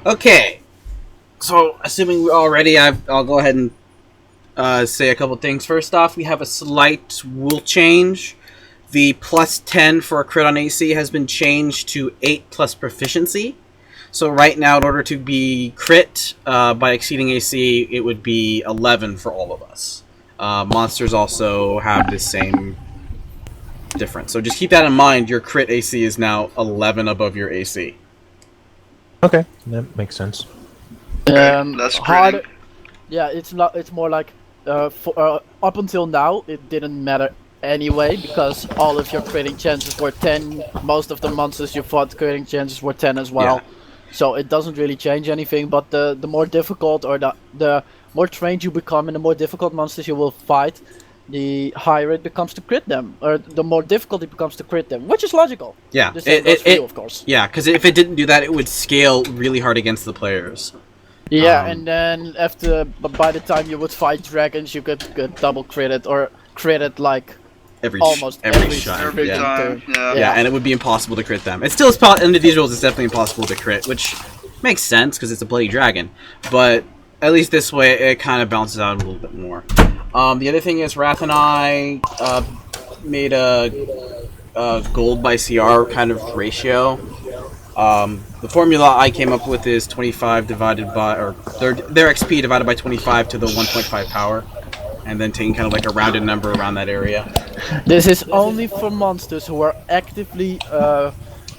Okay, so assuming we're all ready, I'll go ahead and say a couple things. First off, we have a slight rule change. The plus 10 for a crit on AC has been changed to 8 plus proficiency. So right now, in order to be crit by exceeding AC, it would be 11 for all of us. Monsters also have the same difference. So just keep that in mind. Your crit AC is now 11 above your AC. Okay, that makes sense. That's harder. pretty. Yeah, it's not. It's more like up until now, it didn't matter anyway because all of your critting chances were 10. Most of the monsters you fought, critting chances were 10 as well. Yeah. So it doesn't really change anything. But the more difficult or the more trained you become and the more difficult monsters you will fight, the higher it becomes to crit them, or the more difficult it becomes to crit them, which is logical. Yeah, The same goes for you, of course. Yeah, because if it didn't do that, it would scale really hard against the players. Yeah, and then by the time you would fight dragons, you could get double critted or critted like almost every shot. Every Yeah. time, yeah. Yeah, and it would be impossible to crit them. It's still under these rules, it's definitely impossible to crit, which makes sense because it's a bloody dragon. But at least this way, it kind of balances out a little bit more. The other thing is, Wrath and I made a gold by CR kind of ratio. The formula I came up with is 25 divided by, or their XP divided by 25 to the 1.5 power, and then taking kind of like a rounded number around that area. This is only for monsters who are actively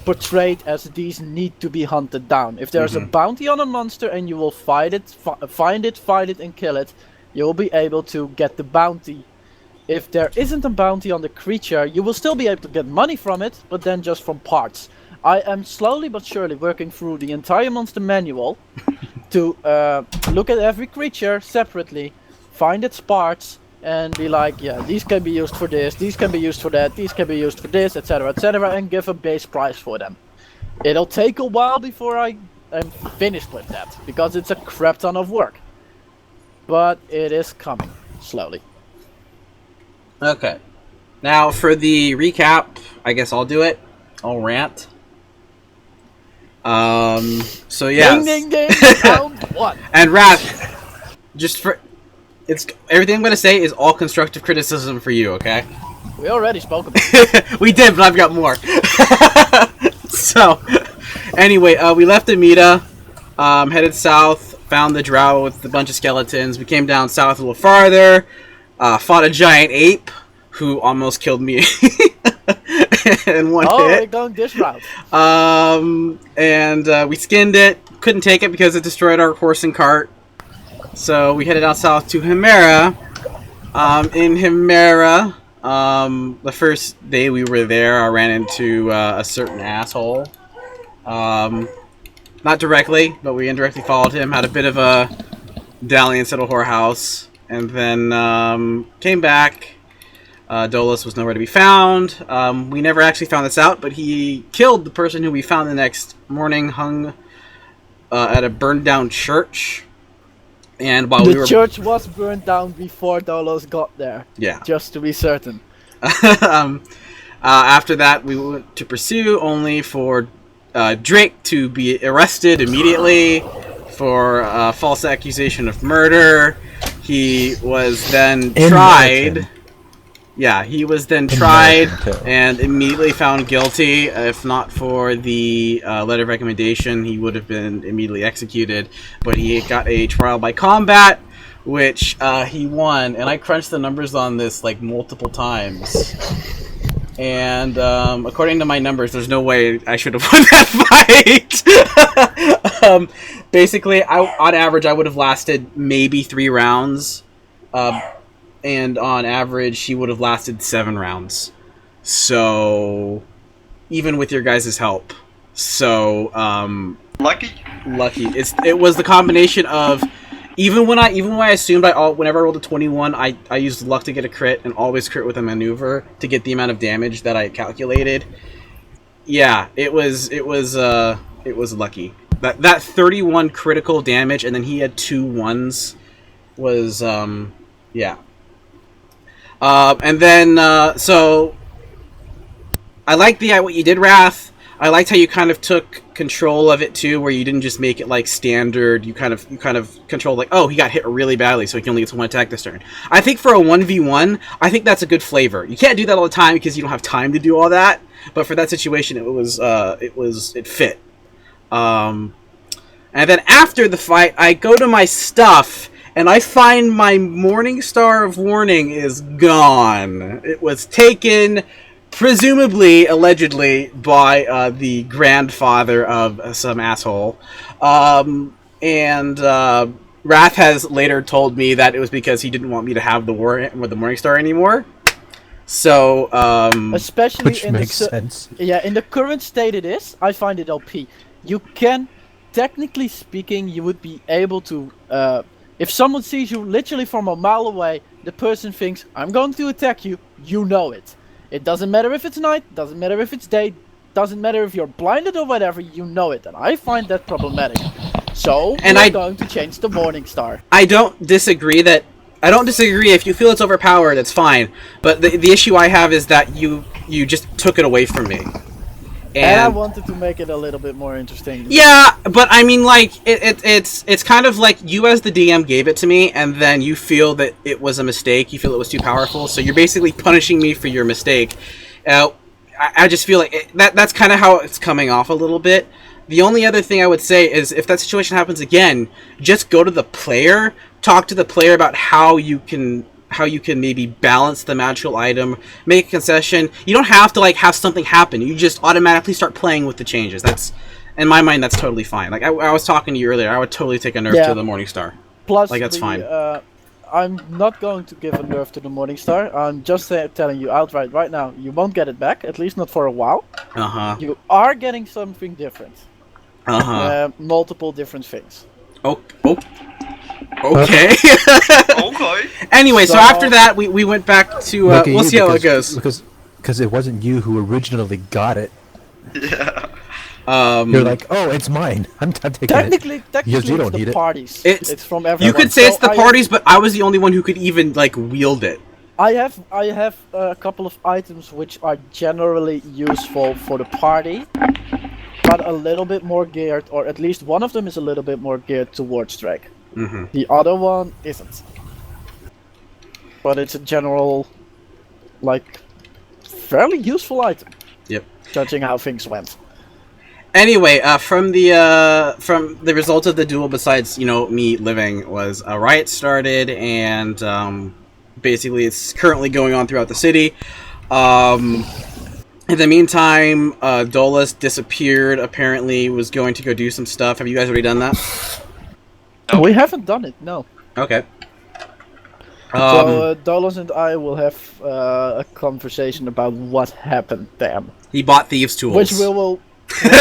portrayed as these need to be hunted down. If there's a bounty on a monster and you will fight it, find it, and kill it, you will be able to get the bounty. If there isn't a bounty on the creature, you will still be able to get money from it, but then just from parts. I am slowly but surely working through the entire monster manual to look at every creature separately, find its parts, and be like, yeah, these can be used for this, these can be used for that, these can be used for this, etc., and give a base price for them. It'll take a while before I am finished with that, because it's a crap ton of work. But it is coming, slowly. Okay. Now, for the recap, I guess I'll do it. I'll rant. So yeah. Ding ding ding! Round one. And Wrath, just for everything I'm gonna say is all constructive criticism for you, okay? We already spoke about it. We did, but I've got more. So, anyway, we left Amita, headed south, found the drow with a bunch of skeletons. We came down south a little farther, fought a giant ape who almost killed me in one hit. We're going this route. And we skinned it. Couldn't take it because it destroyed our horse and cart. So we headed out south to Himera. In Himera, the first day we were there, I ran into a certain asshole. Not directly, but we indirectly followed him. Had a bit of a dalliance at a whorehouse. And then came back. Dolos was nowhere to be found. We never actually found this out, but he killed the person who we found the next morning, hung at a burned down church. And while the church was burned down before Dolos got there. Yeah. Just to be certain. After that, we went to pursue, only for Drake to be arrested immediately for false accusation of murder. He was then tried. Yeah, he was then tried and immediately found guilty. If not for the letter of recommendation, he would have been immediately executed. But he got a trial by combat, which he won. And I crunched the numbers on this like multiple times. And according to my numbers, there's no way I should have won that fight. Basically, on average, I would have lasted maybe 3 rounds. And on average, she would have lasted 7 rounds. So, even with your guys' help. So, Lucky? Lucky. It was the combination of, even when I assumed whenever I rolled a 21, I used luck to get a crit, and always crit with a maneuver to get the amount of damage that I calculated. Yeah, it was lucky. That 31 critical damage, and then he had 2 1s, was, yeah. And then, so, I like what you did, Wrath. I liked how you kind of took control of it too, where you didn't just make it like standard. You kind of controlled like, oh, he got hit really badly, so he can only get one attack this turn. I think for a 1v1, I think that's a good flavor. You can't do that all the time because you don't have time to do all that. But for that situation, it fit. And then after the fight, I go to my stuff, and I find my Morning Star of Warning is gone. It was taken, presumably, allegedly, by the grandfather of some asshole. And Wrath has later told me that it was because he didn't want me to have the Morning Star anymore. So, especially which in makes sense. Yeah, in the current state it is, I find it OP. You can, technically speaking, you would be able to, if someone sees you literally from a mile away, the person thinks, I'm going to attack you, you know it. It doesn't matter if it's night, doesn't matter if it's day, doesn't matter if you're blinded or whatever, you know it. And I find that problematic. So, I'm going to change the Morning Star. I don't disagree if you feel it's overpowered, it's fine. But the issue I have is that you just took it away from me. And I wanted to make it a little bit more interesting. Yeah, but I mean, like, it's kind of like you as the DM gave it to me, and then you feel that it was a mistake, you feel it was too powerful, so you're basically punishing me for your mistake. I just feel like that's kind of how it's coming off a little bit. The only other thing I would say is if that situation happens again, just go to the player, talk to the player about how you can maybe balance the magical item, make a concession. You don't have to like have something happen. You just automatically start playing with the changes. That's, in my mind, that's totally fine. Like I was talking to you earlier, I would totally take a nerf to the Morning Star. Plus, like that's fine. I'm not going to give a nerf to the Morning Star. I'm just telling you outright right now, you won't get it back, at least not for a while. You are getting something different. Multiple different things. Okay. Okay. Anyway, so after that, we went back to. We'll see how it goes. Because it wasn't you who originally got it. Yeah. You're like, oh, it's mine. I'm taking technically, it. Technically, you don't it's need the it. parties. It's from everyone. You could say it's the parties, but I was the only one who could even like wield it. I have a couple of items which are generally useful for the party, but a little bit more geared, or at least one of them is a little bit more geared towards Drake. The other one isn't. But it's a general, like, fairly useful item. Yep. Judging how things went. Anyway, from the result of the duel, besides me living, was a riot started, and basically it's currently going on throughout the city. In the meantime, Dolos disappeared. Apparently, was going to go do some stuff. Have you guys already done that? We haven't done it. No. Okay. So Dolos and I will have a conversation about what happened there. He bought thieves' tools. Which we will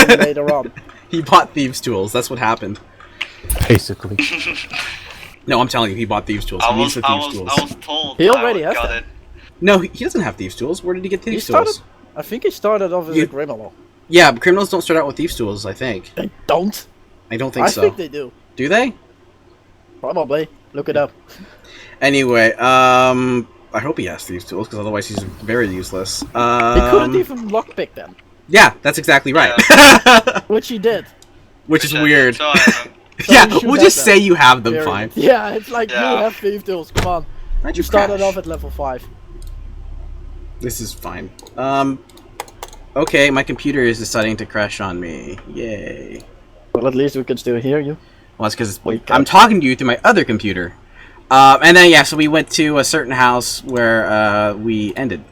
later on. He bought thieves' tools. That's what happened. Basically. No, I'm telling you, he bought thieves' tools. He needs the thieves' tools. I was told. He already has got that. it. No, he doesn't have thieves' tools. Where did he get thieves' tools? I think he started off as a criminal. Yeah, but criminals don't start out with thieves' tools, I think. They don't? I don't think so. I think they do. Do they? Probably. Look it up. Anyway, I hope he has thieves' tools, because otherwise he's very useless. He couldn't even lockpick them. Yeah, that's exactly right. Yeah. Which he did. Which is weird. So yeah, we'll just say you have them, fine. Yeah, it's like, you have thieves' tools, come on. How'd you started off at level 5. This is fine. Okay, my computer is deciding to crash on me. Yay. Well, at least we can still hear you. Well, that's because I'm talking to you through my other computer. And then, so we went to a certain house where we ended.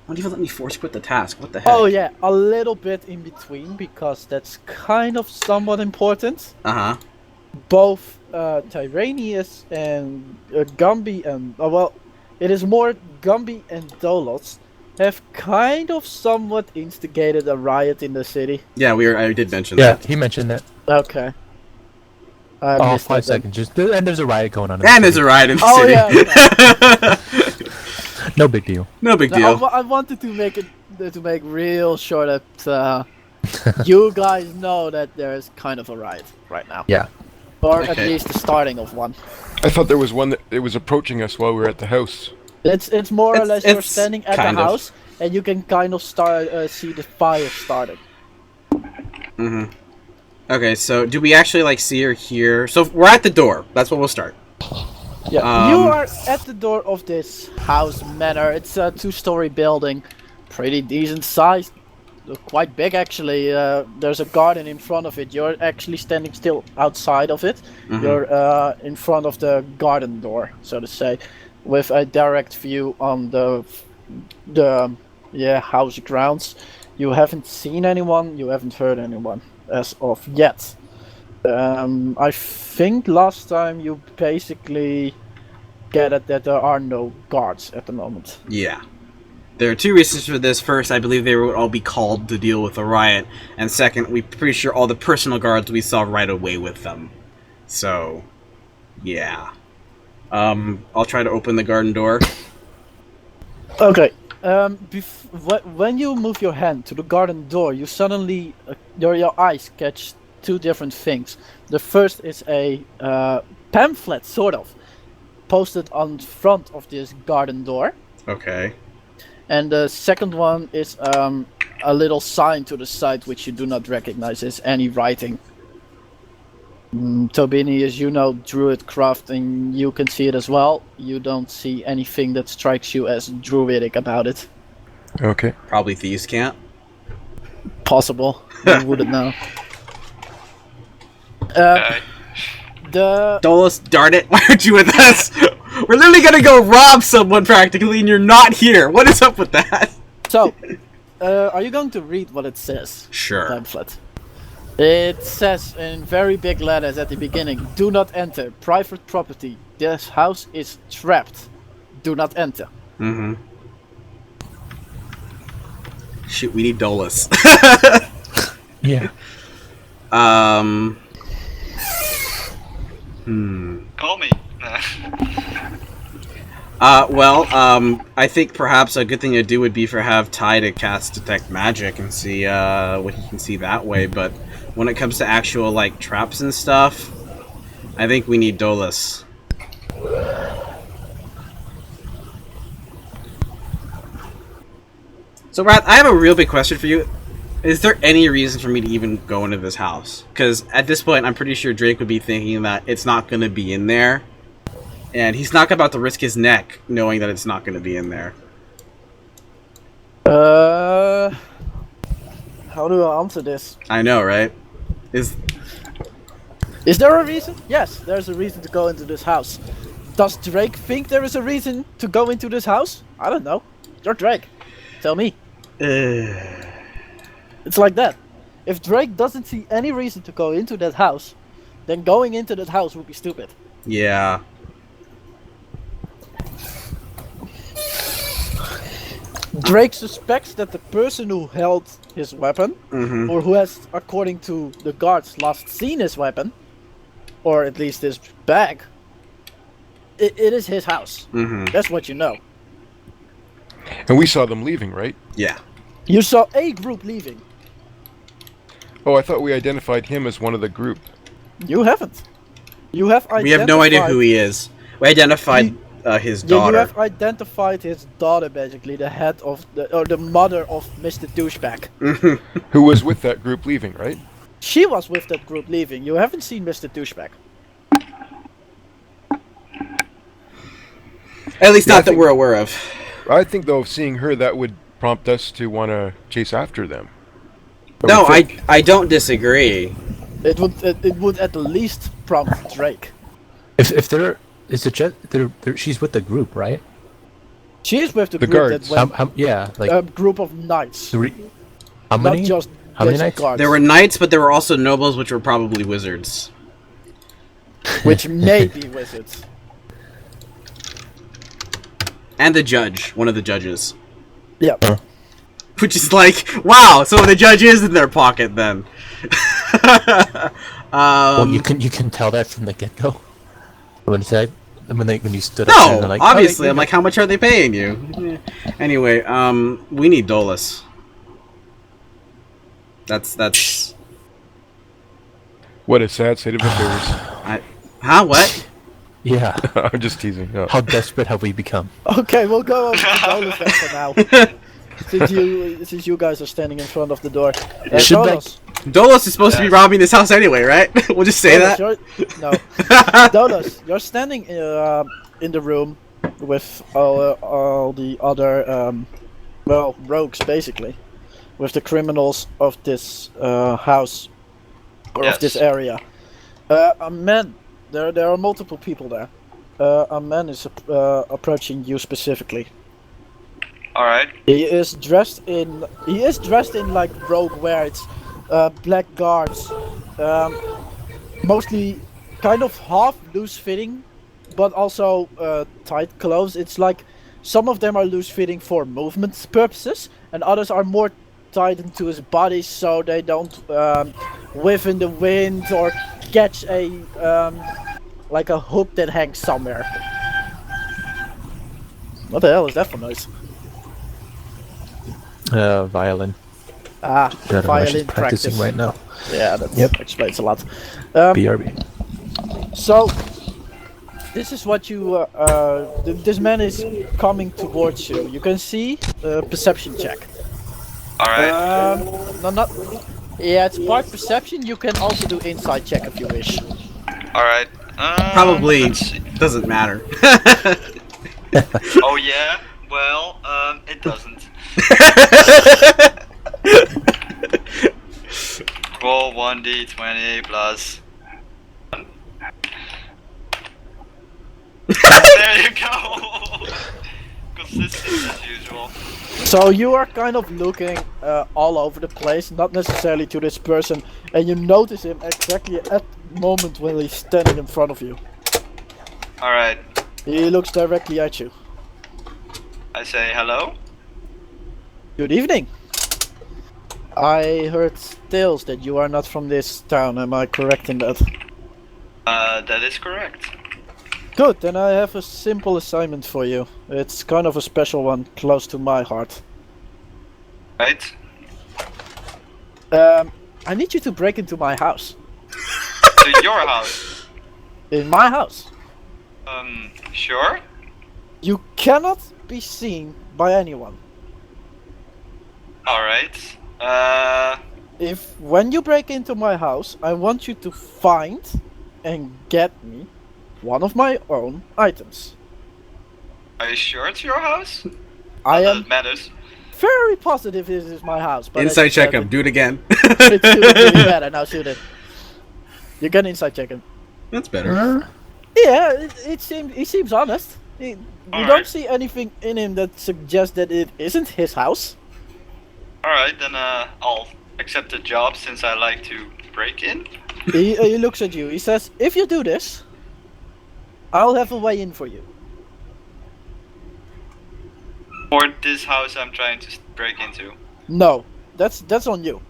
Won't even let me force quit the task. What the heck? Oh, yeah, a little bit in between, because that's kind of somewhat important. Both Tyraneus and Gumby and... well, it is more Gumby and Dolos have kind of somewhat instigated a riot in the city. Yeah, I did mention that. Yeah, he mentioned that. Okay. 5 seconds. And there's a riot going on. And there's a riot in the city. Yeah. No big deal. No big deal. I wanted to make real sure that you guys know that there's kind of a riot right now. Yeah. Or at least the starting of one. I thought there was one that it was approaching us while we were at the house. It's more or less you're standing at the house. and you can kind of see the fire starting. Mm-hmm. Okay, so do we actually like see or hear? So we're at the door. That's where we'll start. Yeah, you are at the door of this house manor. It's a 2-story building, pretty decent size, quite big actually. There's a garden in front of it. You're actually standing still outside of it. Mm-hmm. You're in front of the garden door, so to say, with a direct view on the house grounds. You haven't seen anyone. You haven't heard anyone as of yet. I think last time you basically get it that there are no guards at the moment. Yeah. There are 2 reasons for this. First, I believe they would all be called to deal with the riot. And second, we're pretty sure all the personal guards we saw right away with them. So, yeah. I'll try to open the garden door. Okay. When you move your hand to the garden door, you suddenly your eyes catch 2 different things. The first is a pamphlet, sort of, posted on front of this garden door. Okay. And the second one is a little sign to the side which you do not recognize as any writing. Toby, as you know, Druidcraft, and you can see it as well. You don't see anything that strikes you as druidic about it. Okay. Probably thieves can't. Possible. You wouldn't know. The Dolos, darn it, why aren't you with us? We're literally gonna go rob someone practically, and you're not here. What is up with that? So, are you going to read what it says? Sure. Pamphlet. It says in very big letters at the beginning, "Do not enter. Private property. This house is trapped. Do not enter." Mm-hmm. Shoot, we need Dolos. Yeah. Call me. I think perhaps a good thing to do would be for have Ty to cast Detect Magic and see what he can see that way, but when it comes to actual, like, traps and stuff, I think we need Dolos. So, Wrath, I have a real big question for you. Is there any reason for me to even go into this house? Because at this point, I'm pretty sure Drake would be thinking that it's not going to be in there. And he's not about to risk his neck knowing that it's not going to be in there. How do I answer this? I know, right? Is there a reason? Yes, there's a reason to go into this house. Does Drake think there is a reason to go into this house? I don't know. You're Drake. Tell me. It's like that. If Drake doesn't see any reason to go into that house, then going into that house would be stupid. Yeah. Drake suspects that the person who held his weapon, or who has, according to the guards, last seen his weapon, or at least his bag, it is his house. That's what you know. And we saw them leaving, right? Yeah. You saw a group leaving. Oh, I thought we identified him as one of the group. You haven't. You have identified... We have no idea who he is. We identified his daughter. Yeah, you have identified his daughter, basically, the head of the mother of Mr. Douchebag. Who was with that group leaving, right? She was with that group leaving. You haven't seen Mr. Douchebag. At least not that we're aware of. I think, though, seeing her, that would prompt us to want to chase after them. No, I don't disagree. It would at least prompt Drake. If there is she's with the group, right? She is with the group guards. that went, Yeah, like a group of knights. How many? Not just How many basic knights? guards, There were knights, but there were also nobles, which were probably wizards. which may be wizards. And the judge, one of the judges. Yep. Which is like, wow, so the judge is in their pocket then. Well, you can tell that from the get-go. When you stood up No, and they're like, obviously, I'm like, how much are they paying you? Anyway, we need Dolos. That's... What a sad state of affairs. What? Yeah. I'm just teasing. No. How desperate have we become? Okay, we'll go over to Dolos then for now. since you guys are standing in front of the door. Should Dolos, Dolos is supposed to be robbing this house anyway, right? We'll just say Dolos, that. No. Dolos, you're standing in the room with all the other, rogues, basically. With the criminals of this house. Or of this area. A man, there are multiple people there. A man is approaching you specifically. Alright. He is dressed in like rogue wear. It's black guards, mostly kind of half loose fitting, but also tight clothes. It's like some of them are loose fitting for movement purposes, and others are more tied into his body so they don't whiff in the wind or catch a like a hook that hangs somewhere. What the hell is that for noise? Violin. Ah, That violin practicing practice. right now. Yeah, that explains a lot. BRB. So, this is what you. This man is coming towards you. You can see perception check. Alright. No, not. Yeah, it's part perception. You can also do insight check if you wish. Alright. Probably let's see. doesn't matter. Oh yeah? Well, it doesn't. Roll 1d20 plus. There you go! Consistent as usual. So you are kind of looking all over the place, not necessarily to this person, and you notice him exactly at the moment when he's standing in front of you. Alright. He looks directly at you. I say hello. Good evening. I heard tales that you are not from this town. Am I correct in that? That is correct. Good, then I have a simple assignment for you. It's kind of a special one, close to my heart. Right? I need you to break into my house. To your house. In my house. Sure? You cannot be seen by anyone. Alright. If when you break into my house, I want you to find and get me one of my own items. Are you sure it's your house? I Not that am it matters. very positive this is my house. But Insight check him. Do it again. It's really better. Now shoot it. You can insight check him. That's better. Yeah, he seems honest. You don't Alright. see anything in him that suggests that it isn't his house. Alright, then I'll accept the job since I like to break in. He looks at you. He says, "If you do this, I'll have a way in for you." For this house I'm trying to break into. No, that's on you.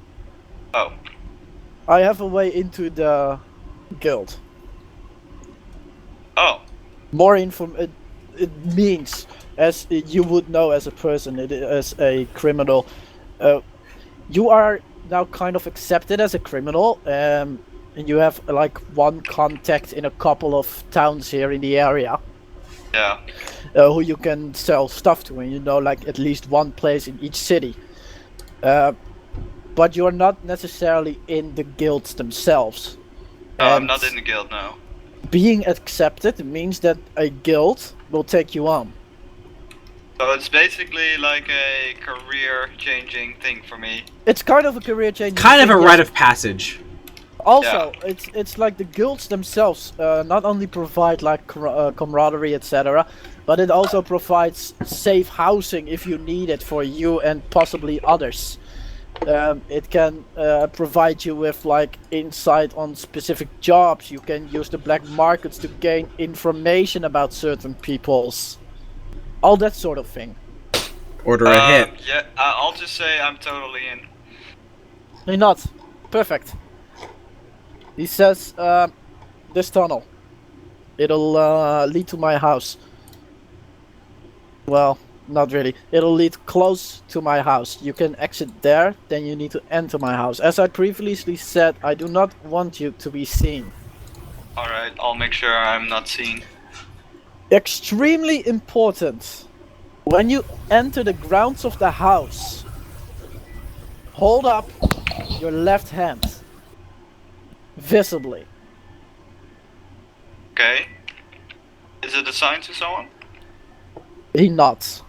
Oh. I have a way into the guild. Oh. More it means, as you would know as a person, as a criminal, you are now kind of accepted as a criminal, and you have like one contact in a couple of towns here in the area. Yeah. Who you can sell stuff to, and you know, like at least one place in each city. But you're not necessarily in the guilds themselves. No, I'm And not in the guild now. being accepted means that a guild will take you on. So it's basically like a career-changing thing for me. It's kind of a career change. Kind of a rite of passage. Also, it's like the guilds themselves not only provide like camaraderie, etc., but it also provides safe housing if you need it for you and possibly others. It can provide you with like insight on specific jobs. You can use the black markets to gain information about certain peoples. All that sort of thing. Order a hit. Yeah, I'll just say I'm totally in. You're not. Perfect. He says, this tunnel. It'll lead to my house. Well, not really. It'll lead close to my house. You can exit there, then you need to enter my house. As I previously said, I do not want you to be seen. Alright, I'll make sure I'm not seen. Extremely important. When you enter the grounds of the house, hold up your left hand. Visibly. Okay. Is it assigned to someone? He nods.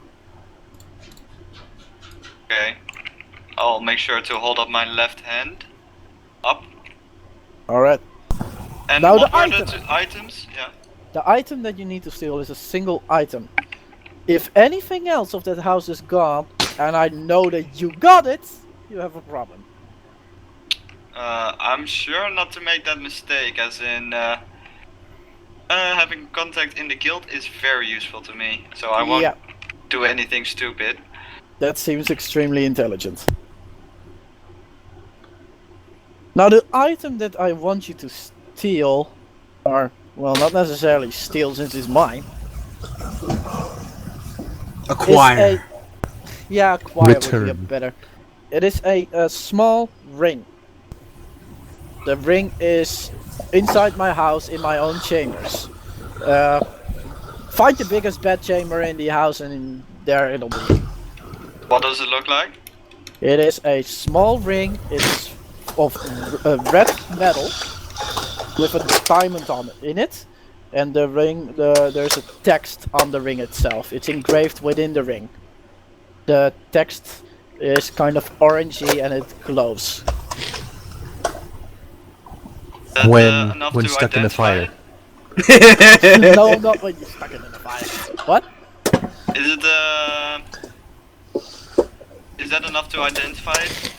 Okay. I'll make sure to hold up my left hand. Up. Alright. And Now what the were item. the items? Yeah. The item that you need to steal is a single item. If anything else of that house is gone, and I know that you got it, you have a problem. I'm sure not to make that mistake, as in having contact in the guild is very useful to me, so I won't do anything stupid. That seems extremely intelligent. Now the item that I want you to steal, or, well, not necessarily steal since it's mine. Acquire. Acquire would be a Return. better. It is a small ring. The ring is inside my house in my own chambers. Find the biggest bed chamber in the house and in there it'll be. What does it look like? It is a small ring. It's of red metal with a diamond on it, in it. And the ring, there's a text on the ring itself. It's engraved within the ring. The text is kind of orangey and it glows. That, When enough when to stuck in the identify fire. it? No, not when you're stuck in the fire. What? Is that enough to identify it?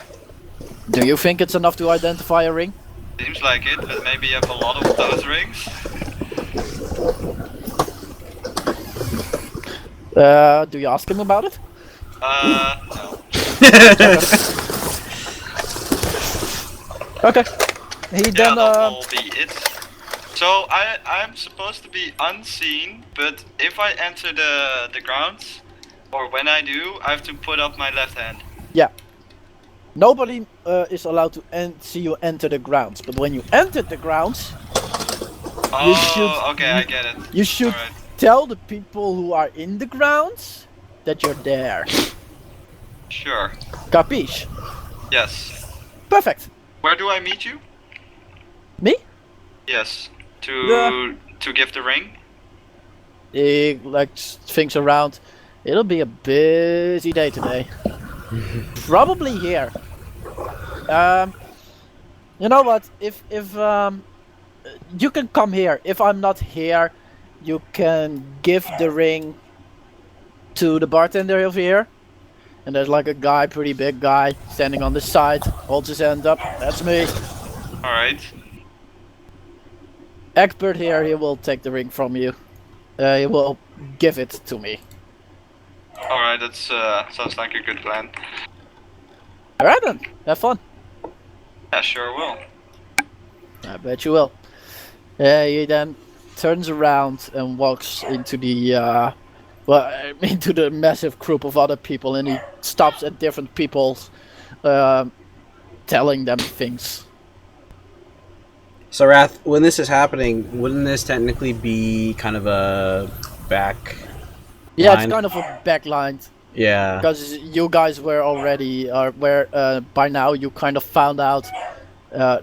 Do you think it's enough to identify a ring? Seems like it, but maybe you have a lot of those rings. Do you ask him about it? No. Okay. He Yeah, then that will be it. So I'm supposed to be unseen, but if I enter the grounds, or when I do, I have to put up my left hand. nobody is allowed to see you enter the grounds, but when you enter the grounds, Okay, I get it. you should Alright. tell the people who are in the grounds that you're there. Sure. Capiche? Yes. Perfect. Where do I meet you? Me? Yes. To Yeah. give the ring? He thinks around. It'll be a busy day today. Probably here. You know what? If you can come here. If I'm not here, you can give the ring to the bartender over here. And there's like a guy, pretty big guy, standing on the side, holds his hand up. That's me. Alright. Egbert here, he will take the ring from you. He will give it to me. Alright, that sounds like a good plan. Alright then, have fun. Yeah, sure will. I bet you will. He then turns around and walks into the into the massive group of other people, and he stops at different people, telling them things. So Wrath, when this is happening, wouldn't this technically be kind of a back? Yeah, line? it's kind of a backline Yeah. because you guys were already, by now you kind of found out.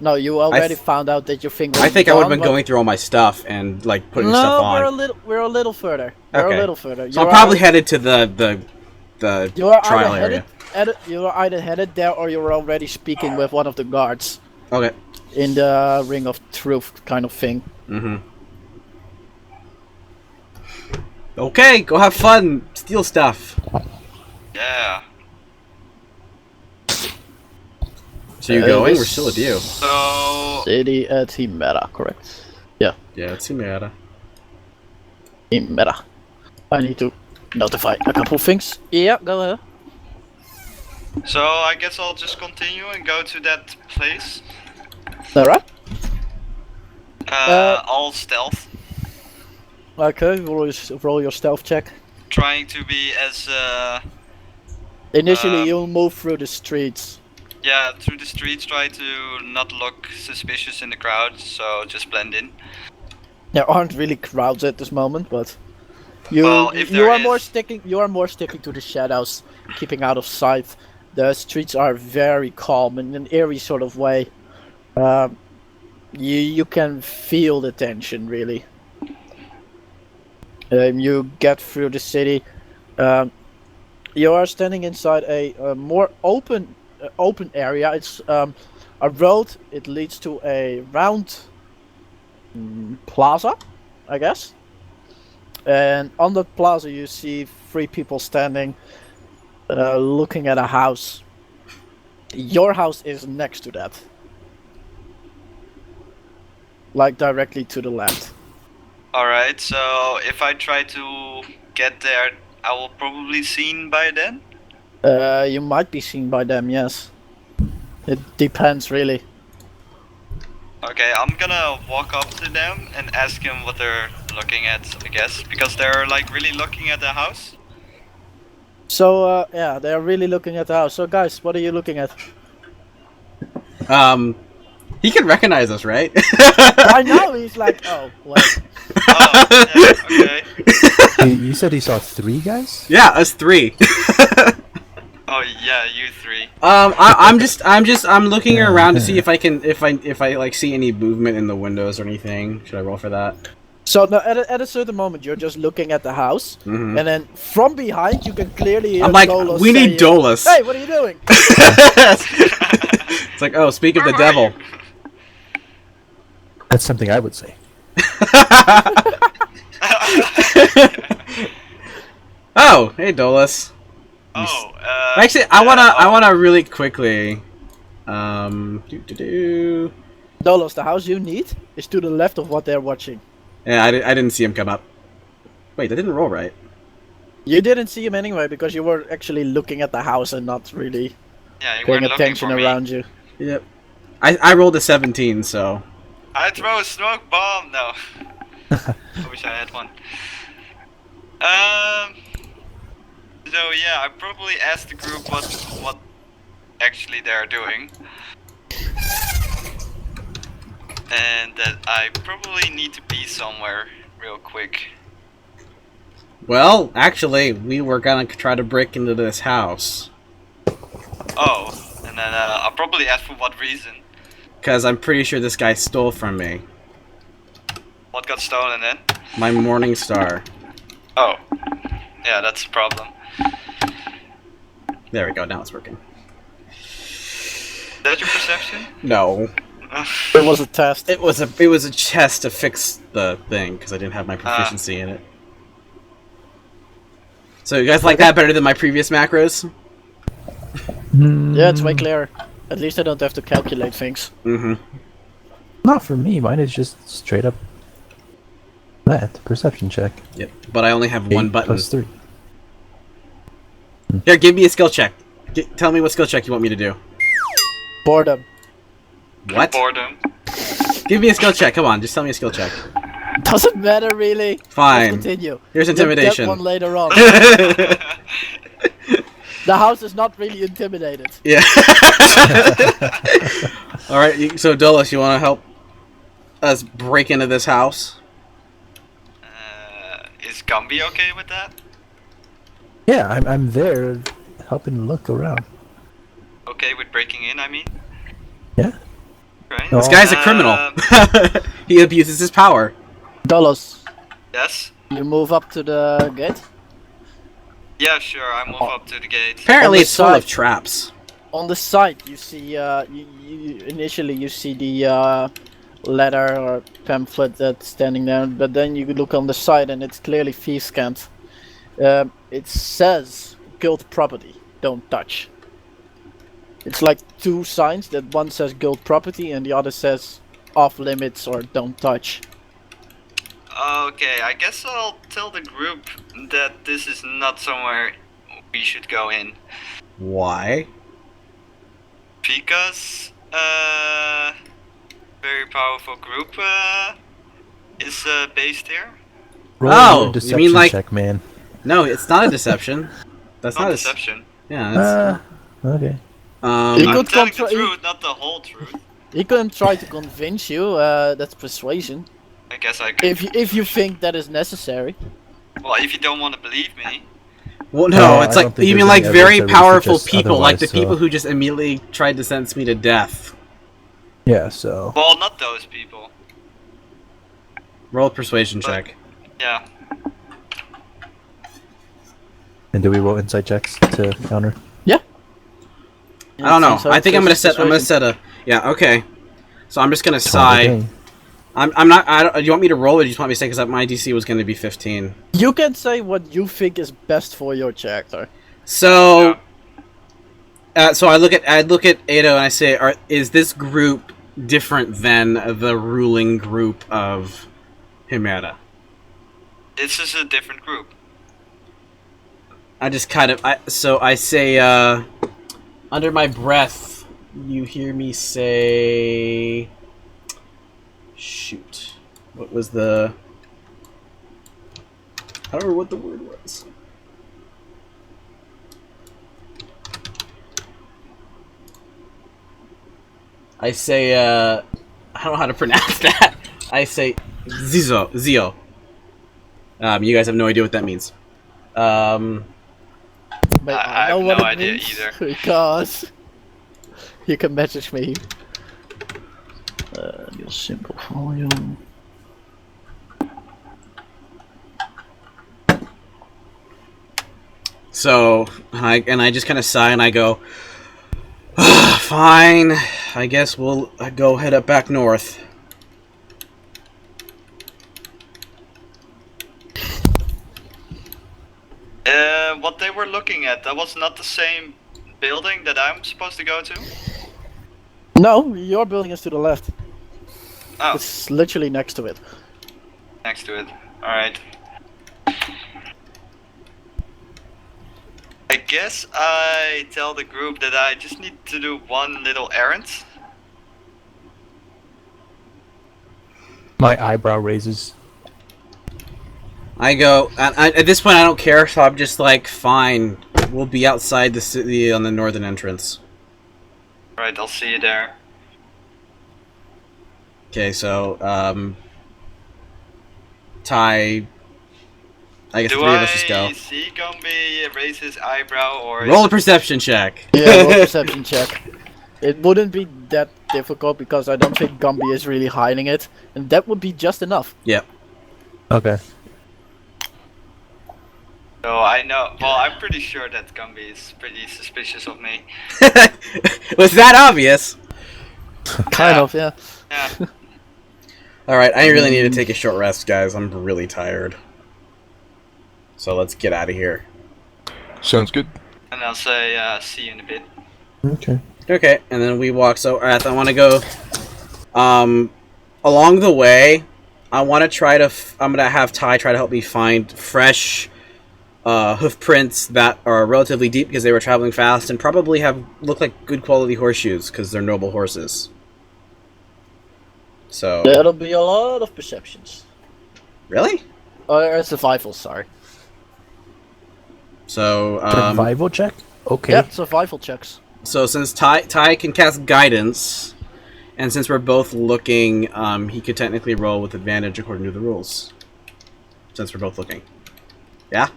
No, you already found out that your finger. I think I would have been going through all my stuff and like putting stuff on. we're a little further. We're Okay. a little further. So I'm probably headed to the You are trial either area. you are either headed there or you're already speaking with one of the guards Okay. in the Ring of Truth kind of thing. Mm-hmm. Okay, go have fun. Steal stuff. Yeah. So you going? We're still with you. So City at Himera, correct? Yeah, Yeah, it's Himera. Himera. I need to notify a couple things. Yeah, go ahead. I guess I'll just continue and go to that place. Alright. All stealth. Okay, roll your stealth check. Trying to be as Initially, you'll move through the streets. yeah, through the streets, try to not look suspicious in the crowd, so just blend in. There aren't really crowds at this moment, but You Well, if you there are more is- sticking to the shadows, keeping out of sight. The streets are very calm in an eerie sort of way. You can feel the tension really. You get through the city. You are standing inside a more open area. It's a road. It leads to a round plaza, I guess. And on the plaza, you see 3 people standing, looking at a house. Your house is next to that, like directly to the left. Alright, so if I try to get there, I will probably seen by then? You might be seen by them. Yes, it depends really. Okay, I'm gonna walk up to them and ask them what they're looking at, I guess, because they're like really looking at the house. So yeah, they're really looking at the house. So guys, what are you looking at? He can recognize us, right? I know he's like, oh wait. Oh, yeah, okay. You said he saw 3 guys? Yeah, us 3. Oh yeah, you 3. I'm looking around to see if I like see any movement in the windows or anything. Should I roll for that? So no, at a certain moment, you're just looking at the house, and then from behind, you can clearly hear I'm like, Dolos we need saying, Dolos. Hey, what are you doing? It's like, oh, speak of the Where are devil. you? That's something I would say. Oh, hey Dolos. Oh, Actually, I wanna really quickly. Doo-doo-doo. Dolos, the house you need is to the left of what they're watching. Yeah, I didn't see him come up. Wait, that didn't roll right. You didn't see him anyway because you were actually looking at the house and not really yeah, you paying weren't looking attention for me. around you. Yep. I rolled a 17, so. I throw a smoke bomb. No. I wish I had one. So yeah, I probably asked the group what actually they're doing, and that I probably need to be somewhere real quick. Well, actually, we were gonna try to break into this house. Oh, and then I'll probably ask for what reason. Because I'm pretty sure this guy stole from me. What got stolen then? My morning star. Oh, yeah, that's a problem. There we go, now it's working. Is that your perception? No. It was a test. It was a chest to fix the thing, because I didn't have my proficiency in it. So you guys like that better than my previous macros? Yeah, it's way clearer. At least I don't have to calculate things. Mm-hmm. Not for me. Mine is just straight up that perception check. Yep. But I only have one 8 button. plus 3. Here, give me a skill check. Tell me what skill check you want me to do. Boredom. What? Boredom. Give me a skill check. Come on, just tell me a skill check. Doesn't matter really. Fine. Let's continue. Here's You'll get intimidation. one later on. The house is not really intimidated. Yeah. All right. So Dolos, you want to help us break into this house? Is Gumby okay with that? Yeah, I'm there helping look around. Okay with breaking in, I mean? Yeah. Right. No. This guy's a criminal. He abuses his power. Dolos, Yes? you move up to the gate. Yeah, sure, I move up to the gate. Apparently, On the it's full side. of traps. On the side, you see, initially you see the letter or pamphlet that's standing there, but then you look on the side and it's clearly thieves' cant. It says guild property, don't touch. It's like 2 signs, that one says guild property and the other says off limits or don't touch. Okay, I guess I'll tell the group that this is not somewhere we should go in. Why? Because, very powerful group, is, based here. Roll Oh, your you deception mean like- check, man. No, it's not a deception. That's Not not a. deception. Yeah. That's, Okay. You I'm could telling the contra- truth, not the whole truth. He can try to convince you, that's persuasion. I guess I could. If you think that is necessary. Well, if you don't want to believe me. Well, no, I it's don't like think even there's like any very evidence that really powerful suggests people, like the otherwise, people so- who just immediately tried to sentence me to death. Yeah, so Well, not those people. Roll a persuasion check. Yeah. and do we roll insight checks to counter? I don't know. I think I'm gonna set a. Yeah. Okay. So I'm just gonna sigh. Okay. I'm not. Do you want me to roll, or do you just want me to say because my DC was going to be 15? You can say what you think is best for your character. So, so I look at Ado and I say, is this group different than the ruling group of Himera? This is a different group. I just kind of. I say, under my breath, you hear me say. Shoot. What was the... I don't remember what the word was. I say, I don't know how to pronounce that. I say, Zio. You guys have no idea what that means. But I know have what no it idea means, either. Because you can message me. Your simple volume. So, I just kind of sigh and I go, fine, I guess we'll go head up back north. What they were looking at, that was not the same building that I'm supposed to go to? No, your building is to the left. Oh, It's literally next to it. next to it. Alright. I guess I tell the group that I just need to do one little errand. My eyebrow raises. I go, at this point I don't care, so I'm just like, fine, we'll be outside the city on the northern entrance. Alright, I'll see you there. Okay, so, Ty, I guess Do three of us just go. I see Gumby raise his eyebrow or... Roll a perception check. Yeah, roll a perception check. It wouldn't be that difficult because I don't think Gumby is really hiding it, and that would be just enough. Yep. Okay. So I know, well, I'm pretty sure that Gumby is pretty suspicious of me. Was that obvious? Kind of, yeah. Yeah. Alright, I really need to take a short rest, guys. I'm really tired. So let's get out of here. Sounds good. And I'll say, see you in a bit. Okay. Okay, and then we walk. So, I want to go. Along the way, I want to try to. I'm gonna have Ty try to help me find fresh hoof prints that are relatively deep because they were traveling fast and probably look like good quality horseshoes because they're noble horses. So. That'll be a lot of perceptions. Really? Or survival, sorry. So. Survival check? Okay. Yeah, survival checks. So since Ty can cast guidance, and since we're both looking, he could technically roll with advantage according to the rules. Since we're both looking. Yeah?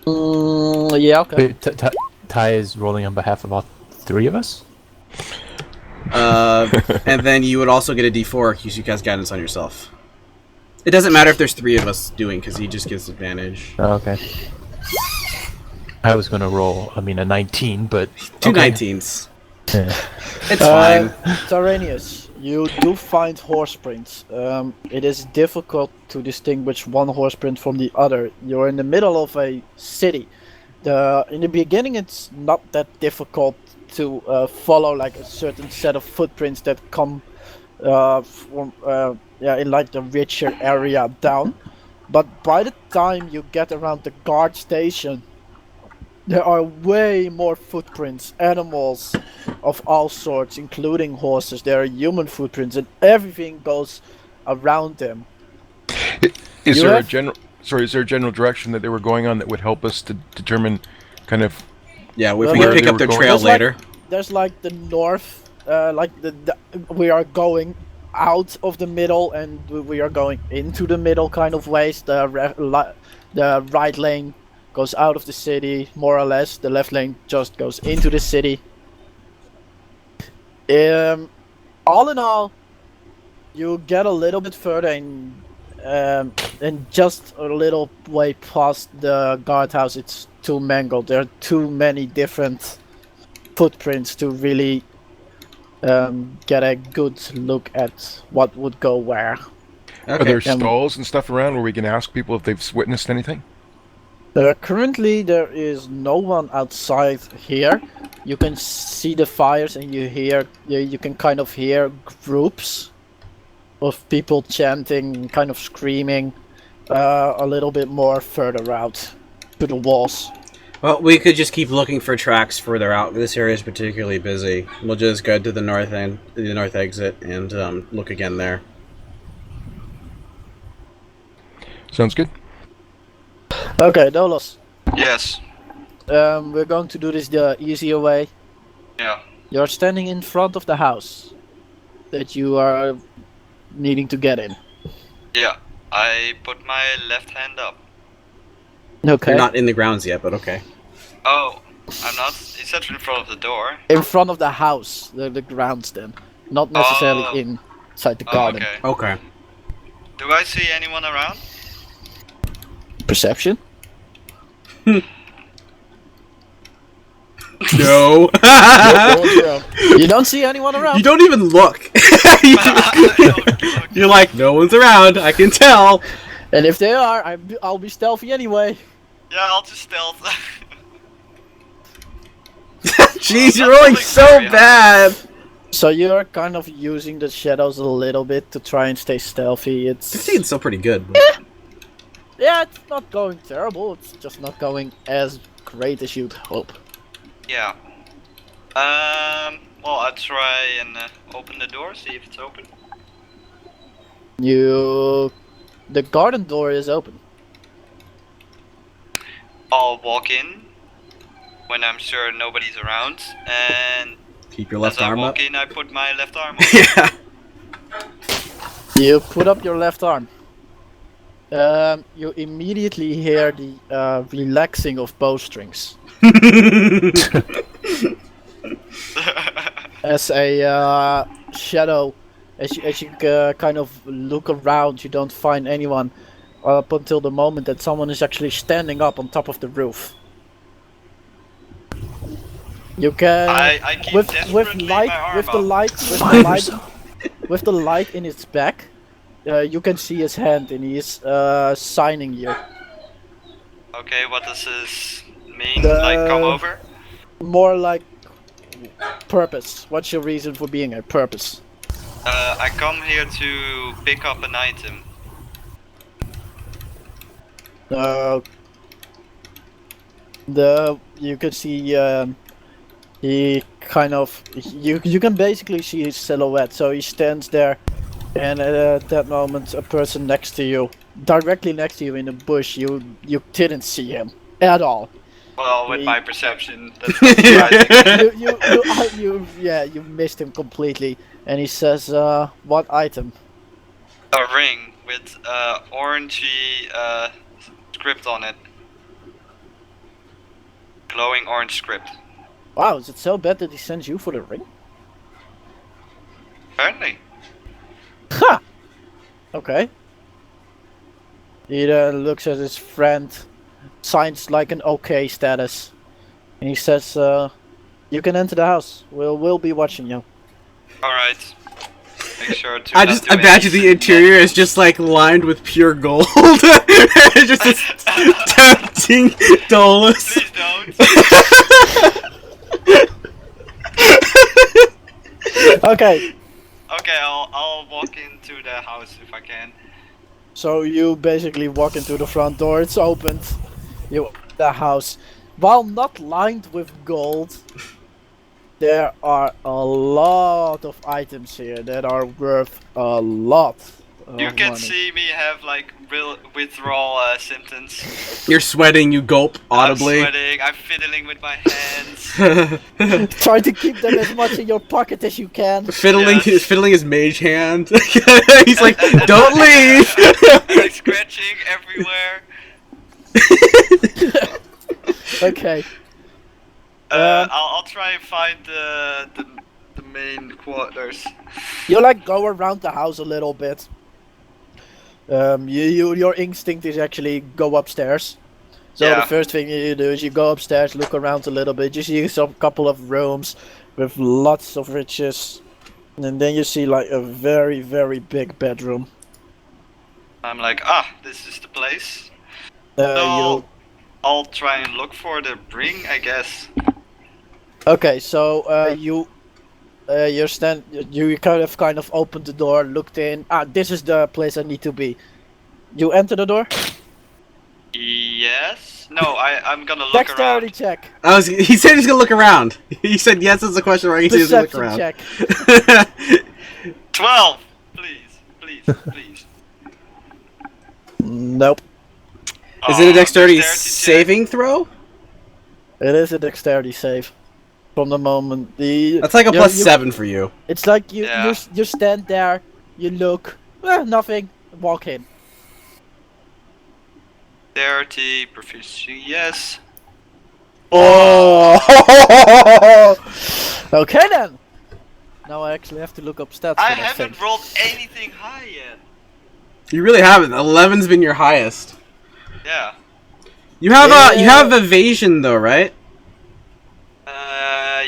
Yeah, okay. Wait, Ty is rolling on behalf of all three of us? And then you would also get a d4 because you cast guidance on yourself. It doesn't matter if there's three of us doing, because he just gives advantage. Oh, okay. I was gonna roll, a 19, but... Two okay. 19s. Yeah. It's fine. Tyraneus, you do find horse prints. It is difficult to distinguish one horse print from the other. You're in the middle of a city. In the beginning, it's not that difficult to follow like a certain set of footprints that come from in like the richer area down. But by the time you get around the guard station, there are way more footprints, animals of all sorts, including horses. There are human footprints, and everything goes around them. Is You there a have- general? Sorry, is there a general direction that they were going on that would help us to determine, kind of? Yeah, if we Where can pick they up were their going. trail There's like- later. There's like the north, like we are going out of the middle, and we are going into the middle kind of ways. The right lane goes out of the city, more or less. The left lane just goes into the city. All in all, you get a little bit further and just a little way past the guardhouse. It's too mangled. There are too many different footprints to really get a good look at what would go where. Are there stalls and stuff around where we can ask people if they've witnessed anything? Currently, there is no one outside here. You can see the fires, and you can kind of hear groups of people chanting, kind of screaming, a little bit more further out to the walls. Well, we could just keep looking for tracks further out. This area is particularly busy. We'll just go to the north end, the north exit, and look again there. Sounds good. Okay, Dolos. Yes. We're going to do this the easier way. Yeah. You're standing in front of the house that you are needing to get in. Yeah. I put my left hand up. Okay. You're not in the grounds yet, but okay. Oh, I'm not. It's said in front of the door. In front of the house, the grounds then. Not necessarily inside the garden. Okay. Okay. Do I see anyone around? Perception? No. You don't see anyone around? You don't even look. You're like, no one's around. I can tell. And if they are, I'll be stealthy anyway. Yeah, I'll just stealth. Jeez, Well, you're rolling that's so very high. bad. So you're kind of using the shadows a little bit to try and stay stealthy. 15's still pretty good. But... Yeah, it's not going terrible. It's just not going as great as you'd hope. Yeah. Well, I'll try and open the door, see if it's open. The garden door is open. I'll walk in when I'm sure nobody's around, and Keep your left as I arm up. walk in, I put my left arm on. Yeah. You put up your left arm. You immediately hear the relaxing of bowstrings. As a shadow, as you kind of look around, you don't find anyone up until the moment that someone is actually standing up on top of the roof. You can I keep with desperately light my arm with the up. light with the light with the light in its back. You can see his hand and he is signing you. Okay, what does this mean? The- Like, come over? More like purpose. What's your reason for being a purpose? I come here to pick up an item. You can see he kind of you can basically see his silhouette. So he stands there, and at that moment, a person next to you, directly next to you in a bush, you didn't see him at all. Well, with He- my perception, that's not surprising. you missed him completely. And he says, "What item?" A ring with orangey script on it. Glowing orange script. Wow, is it so bad that he sends you for the ring? Apparently. Ha! Okay. He then looks at his friend, signs like an okay status, and he says, "You can enter the house. We'll be watching you." Alright. Make sure to I not just do imagine any the interior is just like lined with pure gold. It's just this tempting Dolos. Please don't. Okay, Okay, I'll walk into the house if I can. so you basically walk into the front door. It's opened. You open the house, while not lined with gold. There are a lot of items here that are worth a lot of You can money. see me have like real withdrawal symptoms. You're sweating, you gulp audibly. I'm sweating, I'm fiddling with my hands. Try to keep them as much in your pocket as you can. Fiddling, Yes. fiddling his mage hand. He's like, don't leave. Like scratching everywhere. Okay. I'll try and find the main quarters. You like go around the house a little bit. Your instinct is actually go upstairs. So Yeah. the first thing you do is you go upstairs, look around a little bit. You see some couple of rooms with lots of riches, and then you see like a very, very big bedroom. I'm like, this is the place. You So I'll try and look for the ring, I guess. Okay, so you kind of opened the door, looked in. This is the place I need to be. You enter the door. Yes. No, I'm gonna look Dexterity around. check. He said he's gonna look around. He said yes. It's a question where he says he's gonna look Perception around. check. 12. Please. Nope. Is it a dexterity check. saving throw? It is a dexterity save. From the moment the. That's like a +7 for you. It's like Yeah. you stand there, you look, nothing, walk in. 30 proficiency. Yes. Oh! Okay then. Now I actually have to look up stats. I for that thing. haven't rolled anything high yet. You really haven't. 11's been your highest. Yeah. You have evasion though, right?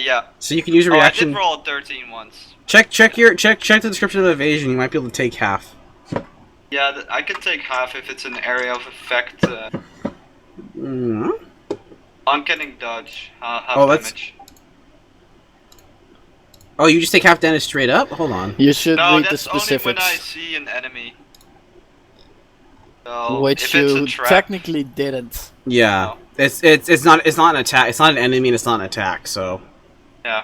Yeah. So you can use a I reaction. did roll a 13 once. Check the description of evasion. You might be able to take half. Yeah, I can take half if it's an area of effect. Mm. Uncanny dodge. Half that's- damage. Oh, you just take half damage straight up? Hold on. You should No, read the that's only when I specifics, see an enemy. So, which if it's a you trap, technically didn't. Yeah. It's not an attack. It's not an enemy and it's not an attack, so yeah.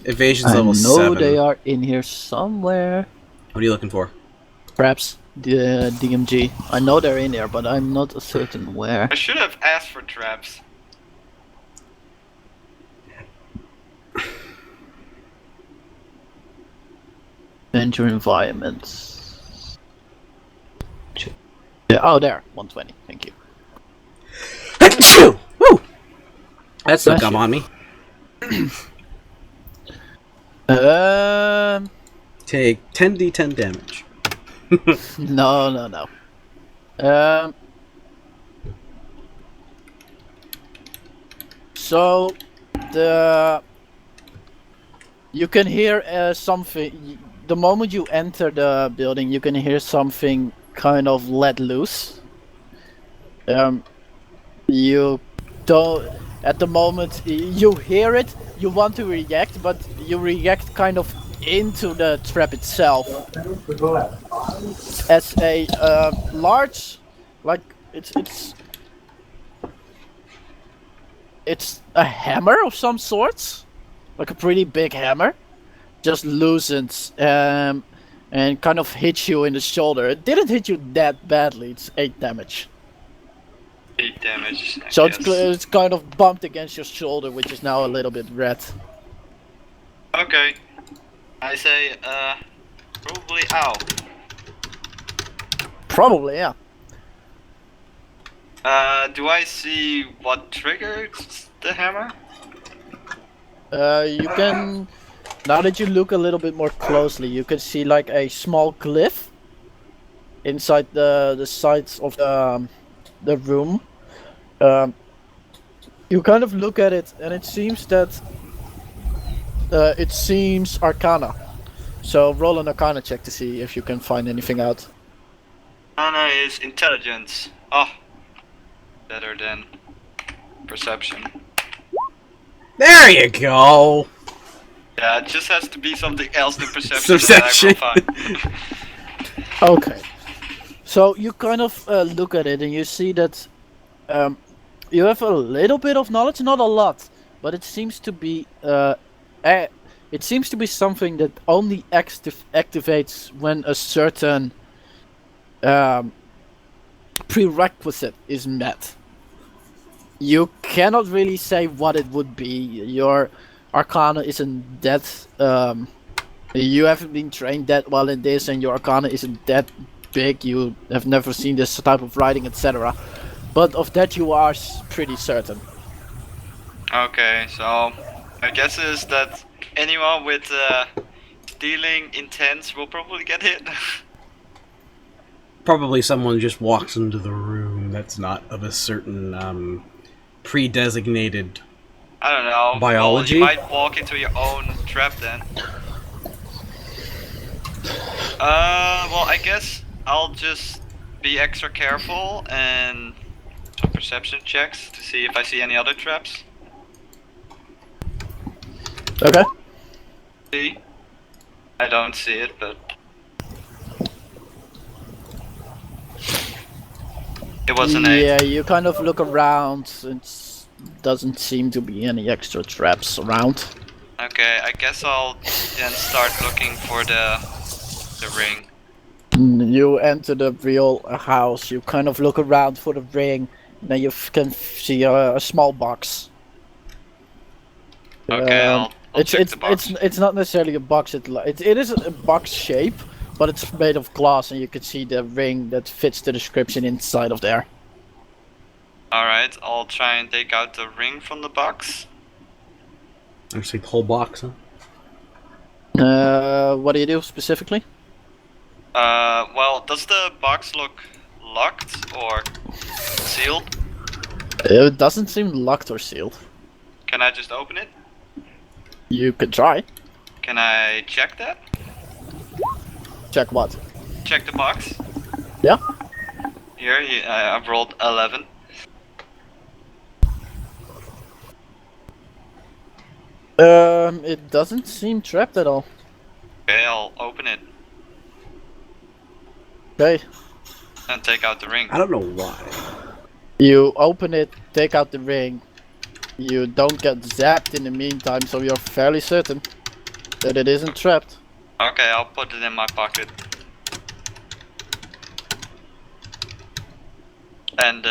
evasion's I level know 7. they are in here somewhere. What are you looking for? Perhaps. The DMG. I know they're in there, but I'm not certain where. I should have asked for traps. Enter environments. Yeah, oh, there. 120. Thank you. Achoo! Woo! That's no Bless gum you. on me. Take 10d10 damage. No. So you can hear something. The moment you enter the building, you can hear something kind of let loose. You don't. At the moment, you hear it. You want to react, but you react kind of into the trap itself. As a large, like it's a hammer of some sorts, like a pretty big hammer, just loosens and kind of hits you in the shoulder. It didn't hit you that badly. It's 8 damage. 8 damage. I So guess. it's kind of bumped against your shoulder, which is now a little bit red. Okay. I say, probably ow. Probably, yeah. Do I see what triggered the hammer? You can, now that you look a little bit more closely, you can see like a small glyph inside the sides of the room. You kind of look at it, and it seems that it seems Arcana. So roll an Arcana check to see if you can find anything out. Anna is intelligence. Oh, better than perception. There you go. Yeah, it just has to be something else than perception. Perception. That I will find. Okay. So you kind of look at it, and you see that you have a little bit of knowledge, not a lot, but it seems to be something that only activates when a certain prerequisite is met. You cannot really say what it would be. Your Arcana isn't that. You haven't been trained that well in this, and your Arcana isn't that big, you have never seen this type of writing, etc. But of that you are pretty certain. Okay, so my guess is that anyone with stealing intents will probably get hit. Probably someone just walks into the room that's not of a certain pre-designated I don't know. biology. Well, you might walk into your own trap then. Well, I guess I'll just be extra careful and some perception checks to see if I see any other traps. Okay. See? I don't see it, but it was an 8. Yeah, you kind of look around. It doesn't seem to be any extra traps around. Okay, I guess I'll then start looking for the ring. You enter the real house. You kind of look around for the ring. Then you can see a small box. Okay, I'll check the box. It's not necessarily a box. It is a box shape, but it's made of glass, and you can see the ring that fits the description inside of there. Alright, I'll try and take out the ring from the box. Actually, the whole box, huh? What do you do specifically? Well, does the box look locked or sealed? It doesn't seem locked or sealed. Can I just open it? You could try. Can I check that? Check what? Check the box? Yeah. Here, I've rolled 11. It doesn't seem trapped at all. Okay, I'll open it Okay. and take out the ring. I don't know why. You open it, take out the ring. You don't get zapped in the meantime, so you're fairly certain that it isn't trapped. Okay, I'll put it in my pocket. And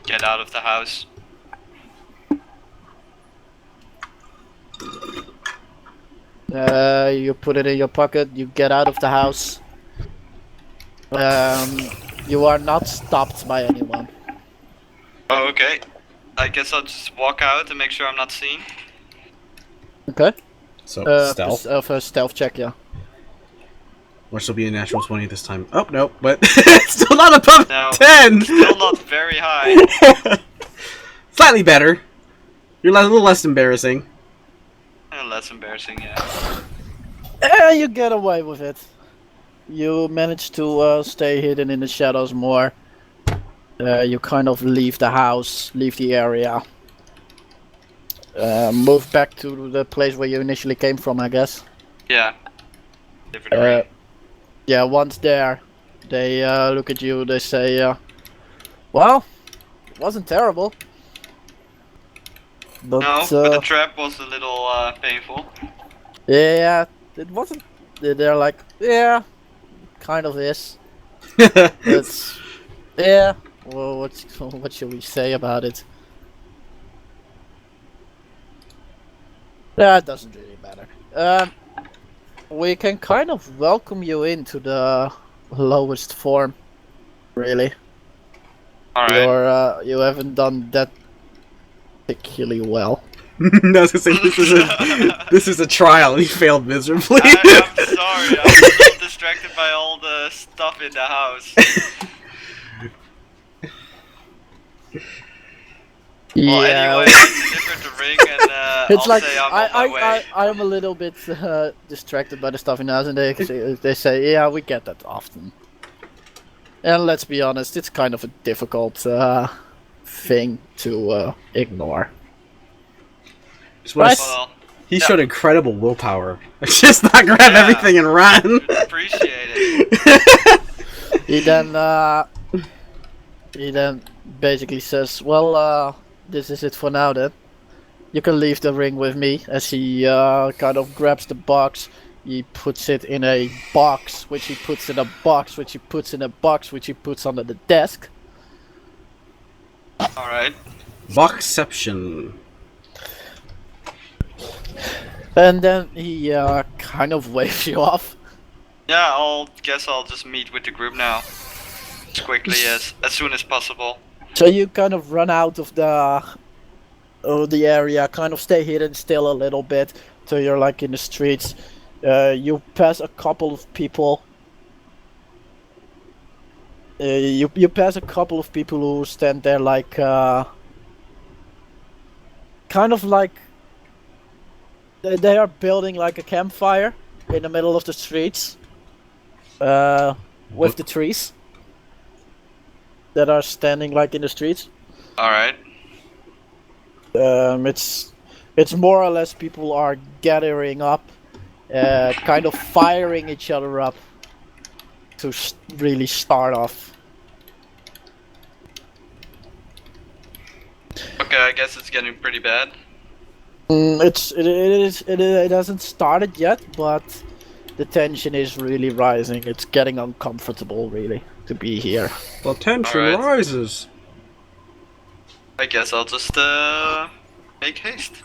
get out of the house. You put it in your pocket, you get out of the house. You are not stopped by anyone. Oh, okay. I guess I'll just walk out and make sure I'm not seen. Okay. So, stealth. For a stealth check, yeah. Which will be a natural 20 this time. Oh, no, but it's still not above No, 10! Still not very high. Slightly better. You're a little less embarrassing. Less embarrassing, yeah. You get away with it. You manage to stay hidden in the shadows more. You kind of leave the house, leave the area. Move back to the place where you initially came from, I guess. Yeah. Different ring. Yeah, once there, they look at you, they say, well, it wasn't terrible. But, No, but the trap was a little painful. yeah, it wasn't. They're like, yeah, kind of is. It's, yeah. Well, what should we say about it? That doesn't really matter. We can kind of welcome you into the lowest form, really. Alright. You haven't done that particularly well. No, I was gonna say, this is a trial and he failed miserably. I'm sorry, I'm so distracted by all the stuff in the house. Well, anyway, I delivered the ring and it's I'll like say I'm on my way. I'm a little bit distracted by the stuff in the house, and they say, yeah, we get that often. And let's be honest, it's kind of a difficult thing to ignore. Right? Well, He showed incredible willpower. Just not grab everything and run. Appreciate it. He then basically says, well, this is it for now then. You can leave the ring with me, as he kind of grabs the box. He puts it in a box, which he puts in a box, which he puts in a box, which he puts under the desk. Alright. Boxception. And then he kind of waves you off. Yeah, I'll guess I'll just meet with the group now. As quickly as soon as possible. So you kind of run out of the area, kind of stay hidden still a little bit, till you're like in the streets. You pass a couple of people. You pass a couple of people who stand there like kind of like they are building like a campfire in the middle of the streets with the trees that are standing like in the streets. Alright. It's more or less people are gathering up, kind of firing each other up to really start off. Okay, I guess it's getting pretty bad. It hasn't started yet, but the tension is really rising. It's getting uncomfortable, really, to be here. The tension Alright. rises. I guess I'll just make haste.